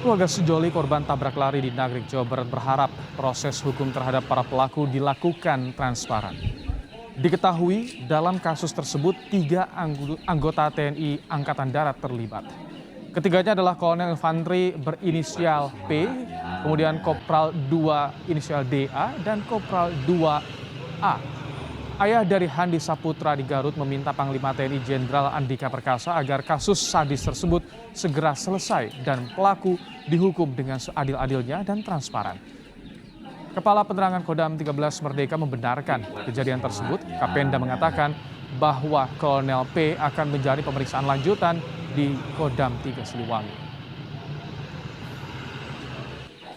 Keluarga sejoli korban tabrak lari di Nagreg, Jawa Barat berharap proses hukum terhadap para pelaku dilakukan transparan. Diketahui dalam kasus tersebut 3 anggota TNI Angkatan Darat terlibat. Ketiganya adalah Kolonel Infanteri berinisial P, kemudian Kopral 2 inisial DA, dan Kopral 2A. Ayah dari Handi Saputra di Garut meminta Panglima TNI Jenderal Andika Perkasa agar kasus sadis tersebut segera selesai dan pelaku dihukum dengan seadil-adilnya dan transparan. Kepala Penerangan Kodam 13 Merdeka membenarkan kejadian tersebut. Kapenda mengatakan bahwa Kolonel P akan menjalani pemeriksaan lanjutan di Kodam 3 Siliwangi.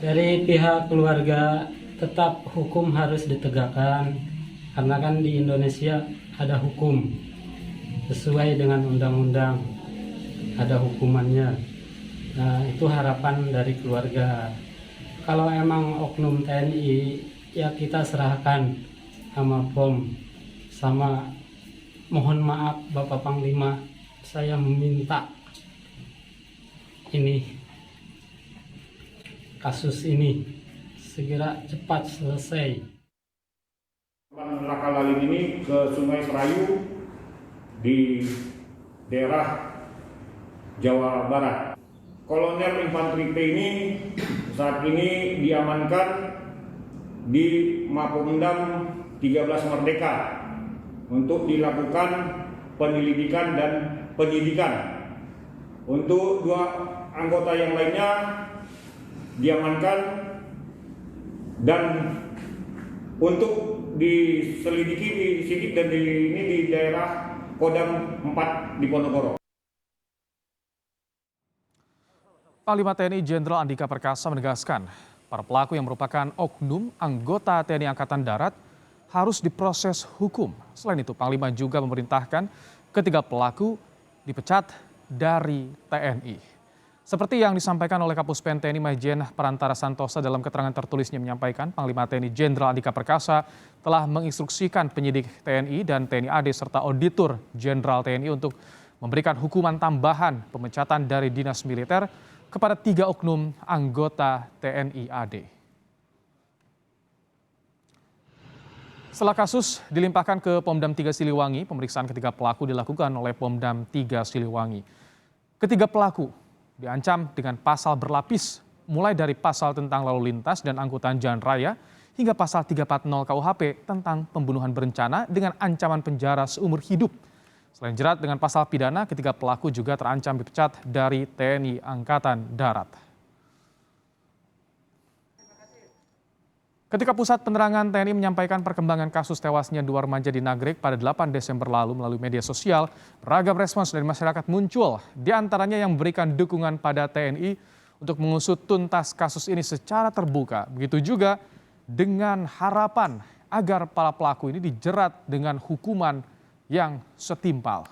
Dari pihak keluarga tetap hukum harus ditegakkan karena kan di Indonesia ada hukum sesuai dengan undang-undang, ada hukumannya. Nah, itu harapan dari keluarga. Kalau emang oknum TNI, ya kita serahkan sama POM. Sama mohon maaf Bapak Panglima, saya meminta kasus ini segera cepat selesai. Laka Laling ini ke Sungai Serayu di daerah Jawa Barat. Kolonel Infanteri P ini saat ini diamankan di Mapolda 13 Merdeka untuk dilakukan penyelidikan dan penyidikan. Untuk 2 anggota yang lainnya diamankan dan untuk diselidiki, disidik dan di daerah Kodam 4 di Ponorogo. Panglima TNI Jenderal Andika Perkasa menegaskan, para pelaku yang merupakan oknum anggota TNI Angkatan Darat harus diproses hukum. Selain itu, Panglima juga memerintahkan ketiga pelaku dipecat dari TNI. Seperti yang disampaikan oleh Kapus Pen TNI Maijen Parantara Santosa dalam keterangan tertulisnya menyampaikan, Panglima TNI Jenderal Andika Perkasa telah menginstruksikan penyidik TNI dan TNI AD serta Auditor Jenderal TNI untuk memberikan hukuman tambahan pemecatan dari dinas militer kepada 3 oknum anggota TNI AD. Setelah kasus dilimpahkan ke Pomdam 3 Siliwangi, pemeriksaan ketiga pelaku dilakukan oleh Pomdam 3 Siliwangi. Ketiga pelaku diancam dengan pasal berlapis, mulai dari pasal tentang lalu lintas dan angkutan jalan raya, hingga pasal 340 KUHP tentang pembunuhan berencana dengan ancaman penjara seumur hidup. Selain jerat dengan pasal pidana, ketiga pelaku juga terancam dipecat dari TNI Angkatan Darat. Ketika Pusat Penerangan TNI menyampaikan perkembangan kasus tewasnya 2 remaja di Nagreg pada 8 Desember lalu melalui media sosial, beragam respons dari masyarakat muncul, di antaranya yang memberikan dukungan pada TNI untuk mengusut tuntas kasus ini secara terbuka. Begitu juga dengan harapan agar para pelaku ini dijerat dengan hukuman yang setimpal.